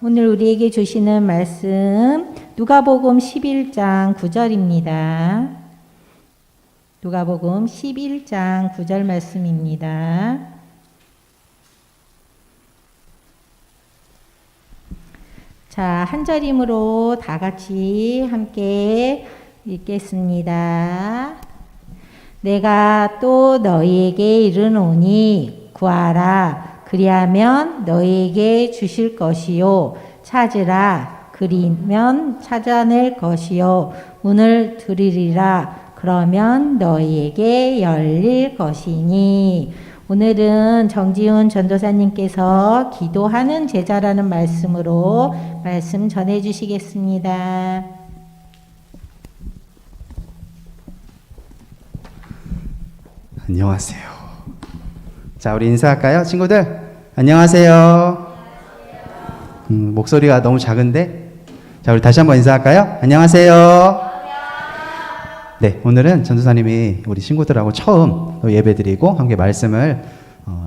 오늘 우리에게 주시는 말씀 누가복음 11장 9절입니다. 누가복음 11장 9절 말씀입니다. 자, 한 절이므로 다 같이 함께 읽겠습니다. 내가 또 너희에게 이르노니 구하라 그리하면 너희에게 주실 것이요 찾으라 그리면 찾아낼 것이요 문을 두드리라 그러면 너희에게 열릴 것이니. 오늘은 정지훈 전도사님께서 기도하는 제자라는 말씀으로 말씀 전해 주시겠습니다. 안녕하세요. 자, 우리 인사할까요? 친구들, 안녕하세요. 목소리가 너무 작은데? 자, 우리 다시 한번 인사할까요? 안녕하세요. 네, 오늘은 전도사님이 우리 친구들하고 처음 예배드리고 함께 말씀을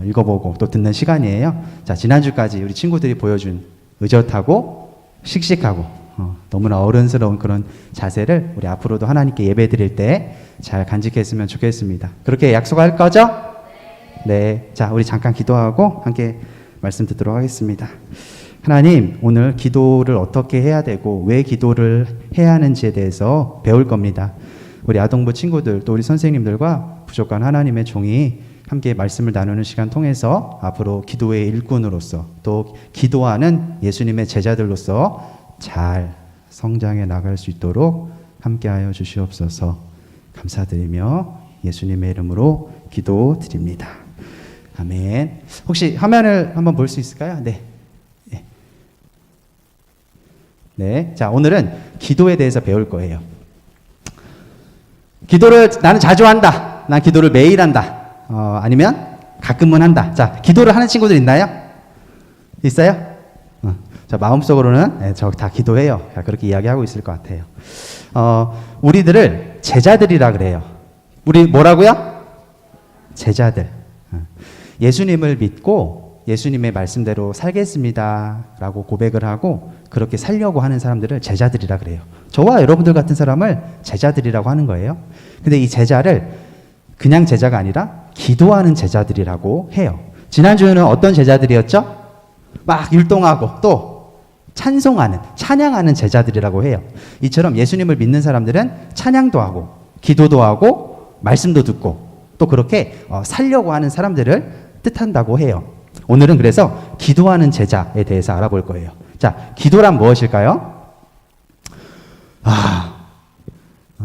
읽어보고 또 듣는 시간이에요. 자, 지난주까지 우리 친구들이 보여준 의젓하고 씩씩하고 너무나 어른스러운 그런 자세를 우리 앞으로도 하나님께 예배드릴 때 잘 간직했으면 좋겠습니다. 그렇게 약속할 거죠? 네. 자, 우리 잠깐 기도하고 함께 말씀 듣도록 하겠습니다. 하나님, 오늘 기도를 어떻게 해야 되고 왜 기도를 해야 하는지에 대해서 배울 겁니다. 우리 아동부 친구들 또 우리 선생님들과 부족한 하나님의 종이 함께 말씀을 나누는 시간 통해서 앞으로 기도의 일꾼으로서 또 기도하는 예수님의 제자들로서 잘 성장해 나갈 수 있도록 함께하여 주시옵소서. 감사드리며 예수님의 이름으로 기도드립니다. 아멘. 혹시 화면을 한번 볼 수 있을까요? 네. 네. 자, 오늘은 기도에 대해서 배울 거예요. 기도를 나는 자주 한다. 난 기도를 매일 한다. 아니면 가끔은 한다. 자, 기도를 하는 친구들 있나요? 있어요? 자, 마음속으로는 네, 저 다 기도해요. 그렇게 이야기하고 있을 것 같아요. 우리들을 제자들이라 그래요. 우리 뭐라고요? 제자들. 예수님을 믿고 예수님의 말씀대로 살겠습니다 라고 고백을 하고 그렇게 살려고 하는 사람들을 제자들이라 그래요. 저와 여러분들 같은 사람을 제자들이라고 하는 거예요. 근데 이 제자를 그냥 제자가 아니라 기도하는 제자들이라고 해요. 지난주에는 어떤 제자들이었죠? 막 율동하고 또 찬송하는, 찬양하는 제자들이라고 해요. 이처럼 예수님을 믿는 사람들은 찬양도 하고 기도도 하고 말씀도 듣고 또 그렇게 살려고 하는 사람들을 뜻한다고 해요. 오늘은 그래서 기도하는 제자에 대해서 알아볼 거예요. 자, 기도란 무엇일까요?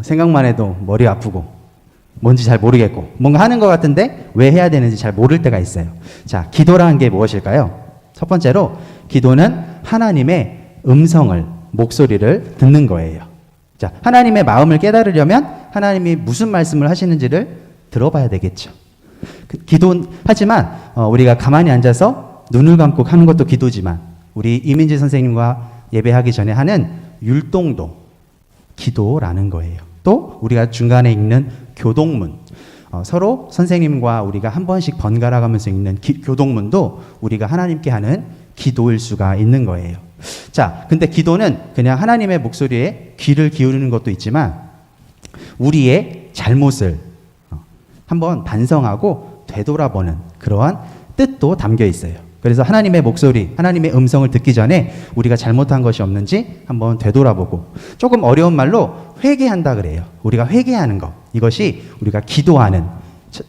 생각만 해도 머리 아프고 뭔지 잘 모르겠고 뭔가 하는 것 같은데 왜 해야 되는지 잘 모를 때가 있어요. 자, 기도라는 게 무엇일까요? 첫 번째로 기도는 하나님의 음성을, 목소리를 듣는 거예요. 자, 하나님의 마음을 깨달으려면 하나님이 무슨 말씀을 하시는지를 들어봐야 되겠죠. 하지만 우리가 가만히 앉아서 눈을 감고 하는 것도 기도지만 우리 이민지 선생님과 예배하기 전에 하는 율동도 기도라는 거예요. 또 우리가 중간에 읽는 교동문, 서로 선생님과 우리가 한 번씩 번갈아 가면서 읽는 교동문도 우리가 하나님께 하는 기도일 수가 있는 거예요. 자, 근데 기도는 그냥 하나님의 목소리에 귀를 기울이는 것도 있지만 우리의 잘못을 한번 반성하고 되돌아보는 그러한 뜻도 담겨 있어요. 그래서 하나님의 목소리, 하나님의 음성을 듣기 전에 우리가 잘못한 것이 없는지 한번 되돌아보고, 조금 어려운 말로 회개한다 그래요. 우리가 회개하는 것, 이것이 우리가 기도하는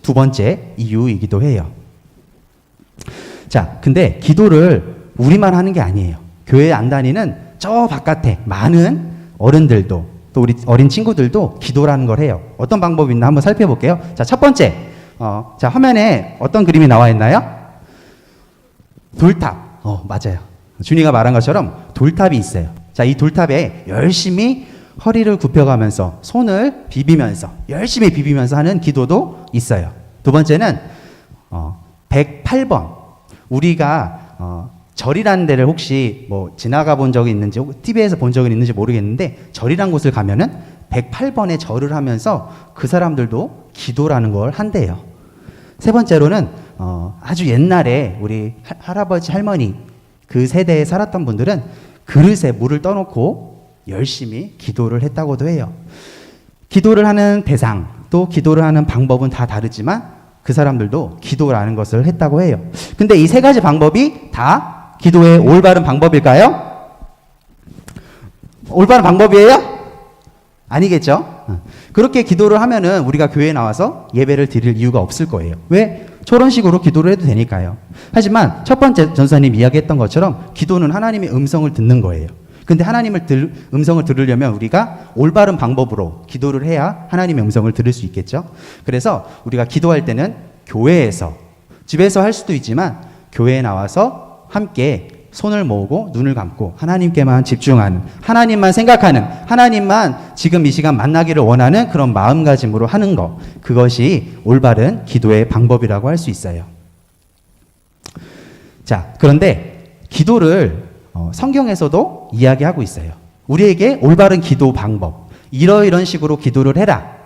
두 번째 이유이기도 해요. 자, 근데 기도를 우리만 하는 게 아니에요. 교회 안 다니는 저 바깥에 많은 어른들도 또 우리 어린 친구들도 기도라는 걸 해요. 어떤 방법이 있나 한번 살펴볼게요. 자, 첫 번째, 자, 화면에 어떤 그림이 나와 있나요? 돌탑. 맞아요. 준이가 말한 것처럼 돌탑이 있어요. 자, 이 돌탑에 열심히 허리를 굽혀가면서 손을 비비면서 열심히 비비면서 하는 기도도 있어요. 두 번째는 108번. 우리가 절이라는 데를 혹시 뭐 지나가 본 적이 있는지 TV에서 본 적이 있는지 모르겠는데, 절이란 곳을 가면은 108번의 절을 하면서 그 사람들도 기도라는 걸 한대요. 세 번째로는 아주 옛날에 우리 할아버지 할머니 그 세대에 살았던 분들은 그릇에 물을 떠놓고 열심히 기도를 했다고도 해요. 기도를 하는 대상, 또 기도를 하는 방법은 다 다르지만 그 사람들도 기도라는 것을 했다고 해요. 근데 이 세 가지 방법이 다 기도의 올바른 방법일까요? 올바른 방법이에요? 아니겠죠? 그렇게 기도를 하면은 우리가 교회에 나와서 예배를 드릴 이유가 없을 거예요. 왜? 저런 식으로 기도를 해도 되니까요. 하지만 첫 번째 전사님 이야기했던 것처럼 기도는 하나님의 음성을 듣는 거예요. 근데 하나님의 음성을 들으려면 우리가 올바른 방법으로 기도를 해야 하나님의 음성을 들을 수 있겠죠. 그래서 우리가 기도할 때는 교회에서, 집에서 할 수도 있지만 교회에 나와서 함께 손을 모으고 눈을 감고 하나님께만 집중하는, 하나님만 생각하는, 하나님만 지금 이 시간 만나기를 원하는 그런 마음가짐으로 하는 것, 그것이 올바른 기도의 방법이라고 할 수 있어요. 자, 그런데 기도를 성경에서도 이야기하고 있어요. 우리에게 올바른 기도 방법, 이러이런 식으로 기도를 해라,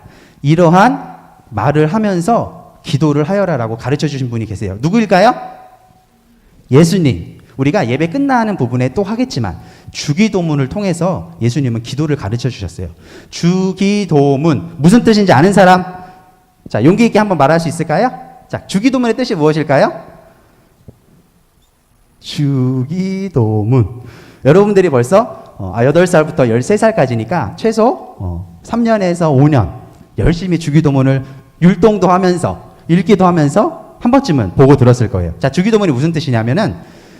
이러한 말을 하면서 기도를 하여라라고 가르쳐 주신 분이 계세요. 누구일까요? 예수님. 우리가 예배 끝나는 부분에 또 하겠지만 주기도문을 통해서 예수님은 기도를 가르쳐 주셨어요. 주기도문, 무슨 뜻인지 아는 사람? 자, 용기 있게 한번 말할 수 있을까요? 자, 주기도문의 뜻이 무엇일까요? 주기도문. 여러분들이 벌써 8살부터 13살까지니까 최소 3년에서 5년 열심히 주기도문을 율동도 하면서 읽기도 하면서 한 번쯤은 보고 들었을 거예요. 자, 주기도문이 무슨 뜻이냐면은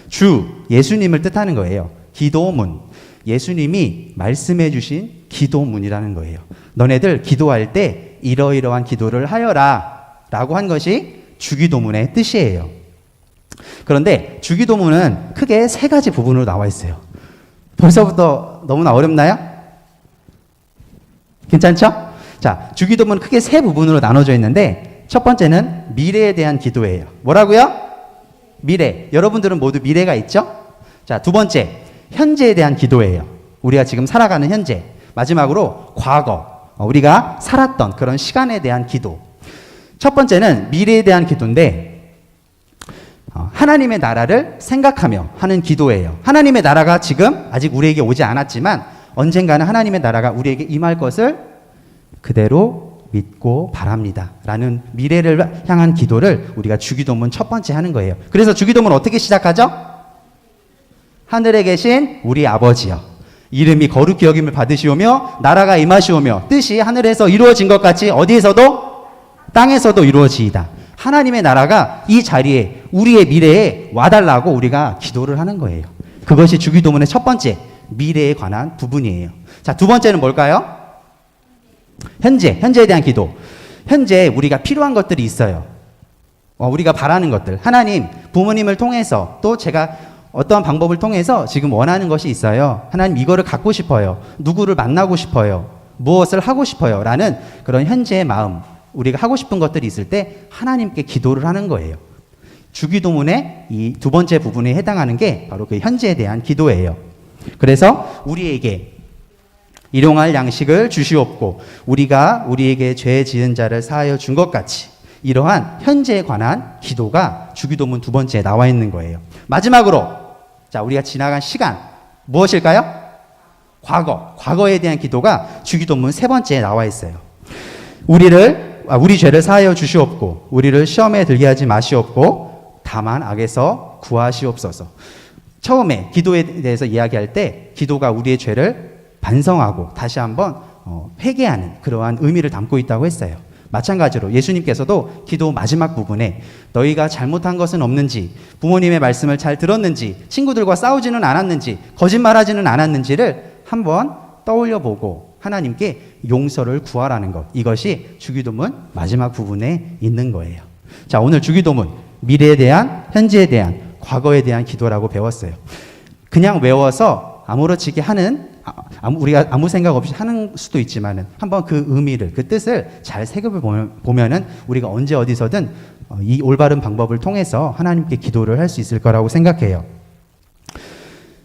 주, 예수님을 뜻하는 거예요. 기도문, 예수님이 말씀해 주신 기도문이라는 거예요. 너네들 기도할 때 이러이러한 기도를 하여라 라고 한 것이 주기도문의 뜻이에요. 그런데 주기도문은 크게 세 가지 부분으로 나와 있어요. 벌써부터 너무나 어렵나요? 괜찮죠? 자, 주기도문은 크게 세 부분으로 나눠져 있는데 첫 번째는 미래에 대한 기도예요. 뭐라고요? 미래. 여러분들은 모두 미래가 있죠? 자, 두 번째, 현재에 대한 기도예요. 우리가 지금 살아가는 현재. 마지막으로 과거. 우리가 살았던 그런 시간에 대한 기도. 첫 번째는 미래에 대한 기도인데 하나님의 나라를 생각하며 하는 기도예요. 하나님의 나라가 지금 아직 우리에게 오지 않았지만 언젠가는 하나님의 나라가 우리에게 임할 것을 그대로 믿고 바랍니다 라는 미래를 향한 기도를 우리가 주기도문 첫 번째 하는 거예요. 그래서 주기도문 어떻게 시작하죠? 하늘에 계신 우리 아버지여, 이름이 거룩히 여김을 받으시오며 나라가 임하시오며 뜻이 하늘에서 이루어진 것 같이 어디에서도 땅에서도 이루어지이다. 하나님의 나라가 이 자리에 우리의 미래에 와달라고 우리가 기도를 하는 거예요. 그것이 주기도문의 첫 번째 미래에 관한 부분이에요. 자, 두 번째는 뭘까요? 현재에 대한 기도. 현재 우리가 필요한 것들이 있어요. 우리가 바라는 것들. 하나님, 부모님을 통해서 또 제가 어떠한 방법을 통해서 지금 원하는 것이 있어요. 하나님, 이거를 갖고 싶어요. 누구를 만나고 싶어요. 무엇을 하고 싶어요. 라는 그런 현재의 마음. 우리가 하고 싶은 것들이 있을 때 하나님께 기도를 하는 거예요. 주기도문의 이 두 번째 부분에 해당하는 게 바로 그 현재에 대한 기도예요. 그래서 우리에게 일용할 양식을 주시옵고 우리가 우리에게 죄 지은 자를 사하여 준 것 같이, 이러한 현재에 관한 기도가 주기도문 두 번째에 나와 있는 거예요. 마지막으로, 자, 우리가 지나간 시간 무엇일까요? 과거에 대한 기도가 주기도문 세 번째에 나와 있어요. 우리 죄를 사하여 주시옵고 우리를 시험에 들게 하지 마시옵고 다만 악에서 구하시옵소서. 처음에 기도에 대해서 이야기할 때 기도가 우리의 죄를 반성하고 다시 한번 회개하는 그러한 의미를 담고 있다고 했어요. 마찬가지로 예수님께서도 기도 마지막 부분에 너희가 잘못한 것은 없는지, 부모님의 말씀을 잘 들었는지, 친구들과 싸우지는 않았는지, 거짓말하지는 않았는지를 한번 떠올려 보고 하나님께 용서를 구하라는 것, 이것이 주기도문 마지막 부분에 있는 거예요. 자, 오늘 주기도문 미래에 대한, 현재에 대한, 과거에 대한 기도라고 배웠어요. 그냥 외워서 아무렇지게 하는, 우리가 아무 생각 없이 하는 수도 있지만은 한번 그 의미를, 그 뜻을 잘 새겨보면은 우리가 언제 어디서든 이 올바른 방법을 통해서 하나님께 기도를 할 수 있을 거라고 생각해요.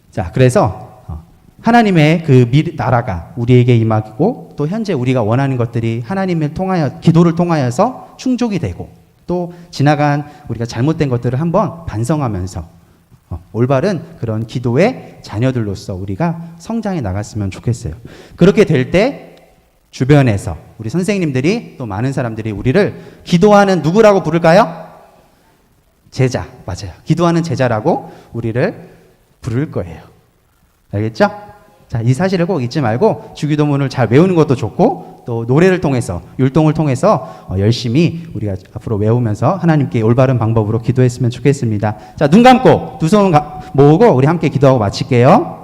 자, 그래서 하나님의 그 나라가 우리에게 임하고 또 현재 우리가 원하는 것들이 하나님을 통하여, 기도를 통하여서 충족이 되고 또 지나간 우리가 잘못된 것들을 한번 반성하면서 올바른 그런 기도의 자녀들로서 우리가 성장해 나갔으면 좋겠어요. 그렇게 될 때 주변에서 우리 선생님들이 또 많은 사람들이 우리를 기도하는 누구라고 부를까요? 제자. 맞아요. 기도하는 제자라고 우리를 부를 거예요. 알겠죠? 자, 이 사실을 꼭 잊지 말고 주기도문을 잘 외우는 것도 좋고 또 노래를 통해서 율동을 통해서 열심히 우리가 앞으로 외우면서 하나님께 올바른 방법으로 기도했으면 좋겠습니다. 자, 눈 감고 두 손 모으고 우리 함께 기도하고 마칠게요.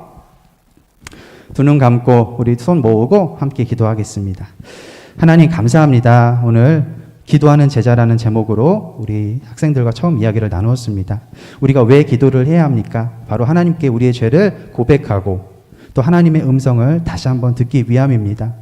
두 눈 감고 우리 손 모으고 함께 기도하겠습니다. 하나님 감사합니다. 오늘 기도하는 제자라는 제목으로 우리 학생들과 처음 이야기를 나누었습니다. 우리가 왜 기도를 해야 합니까? 바로 하나님께 우리의 죄를 고백하고 또 하나님의 음성을 다시 한번 듣기 위함입니다.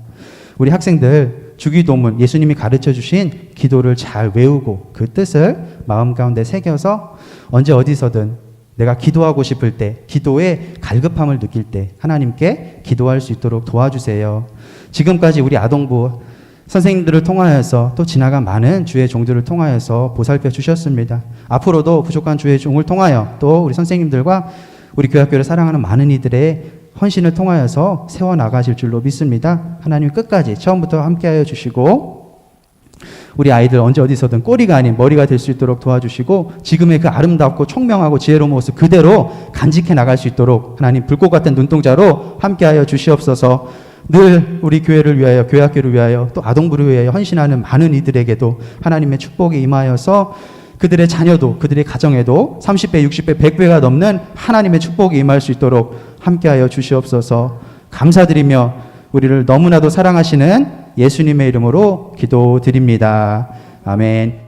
우리 학생들 주기도문 예수님이 가르쳐 주신 기도를 잘 외우고 그 뜻을 마음 가운데 새겨서 언제 어디서든 내가 기도하고 싶을 때, 기도에 갈급함을 느낄 때 하나님께 기도할 수 있도록 도와주세요. 지금까지 우리 아동부 선생님들을 통하여서 또 지나간 많은 주의 종들을 통하여서 보살펴 주셨습니다. 앞으로도 부족한 주의 종을 통하여 또 우리 선생님들과 우리 교학교를 사랑하는 많은 이들의 헌신을 통하여서 세워나가실 줄로 믿습니다. 하나님 끝까지 처음부터 함께하여 주시고 우리 아이들 언제 어디서든 꼬리가 아닌 머리가 될 수 있도록 도와주시고 지금의 그 아름답고 총명하고 지혜로운 모습 그대로 간직해 나갈 수 있도록 하나님 불꽃 같은 눈동자로 함께하여 주시옵소서. 늘 우리 교회를 위하여 교회학교를 위하여 또 아동부를 위하여 헌신하는 많은 이들에게도 하나님의 축복이 임하여서 그들의 자녀도 그들의 가정에도 30배, 60배, 100배가 넘는 하나님의 축복이 임할 수 있도록 함께하여 주시옵소서. 감사드리며 우리를 너무나도 사랑하시는 예수님의 이름으로 기도드립니다. 아멘.